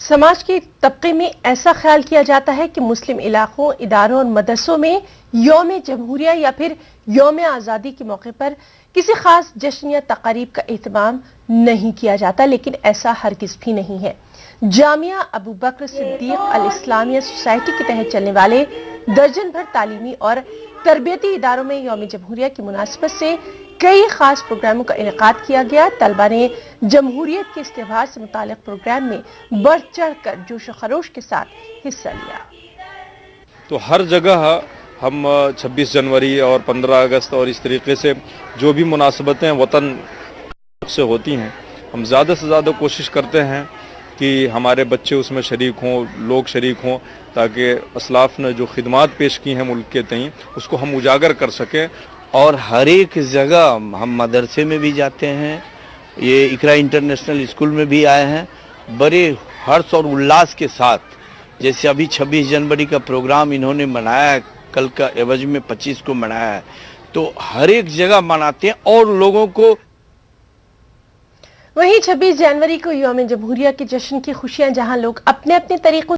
समाज के तबके में ऐसा ख्याल किया जाता है कि मुस्लिम इलाकों, इदारों और मदरसों में यौम जमहूरिया या फिर यौम आज़ादी के मौके पर किसी खास जश्न या तकारीब का एहतमाम नहीं किया जाता, लेकिन ऐसा हरगिज़ भी नहीं है। जामिया अबू बकर सिद्दीक अल इस्लामिया सोसाइटी के तहत चलने वाले दर्जन भर तालीमी और तरबियती इदारों में यौम जमहूरिया की मुनासिबत से कई खास प्रोग्रामों का इनेकाद किया गया। तलबा ने जमहूरियत के इस्तेबार से मुतालिक प्रोग्राम में बढ़ चढ़ कर जोश व खरोश के साथ हिस्सा लिया। तो हर जगह हम 26 जनवरी और 15 अगस्त और इस तरीके से जो भी मुनासबतें वतन से होती हैं, हम ज़्यादा से ज़्यादा कोशिश करते हैं कि हमारे बच्चे उसमें शरीक हों, लोग शरीक हों, ताकि असलाफ ने जो खिदमात पेश की हैं मुल्क के तईं उसको हम उजागर कर सकें। और हर एक जगह हम मदरसे में भी जाते हैं, ये इकरा इंटरनेशनल स्कूल में भी आए हैं, बड़े हर्ष और उल्लास के साथ। जैसे अभी 26 जनवरी का प्रोग्राम इन्होंने मनाया है, कल का एवज में 25 को मनाया है, तो हर एक जगह मनाते हैं और लोगों को। वहीं 26 जनवरी को यौम जमहूरिया के जश्न की खुशियां जहां लोग अपने अपने तरीकों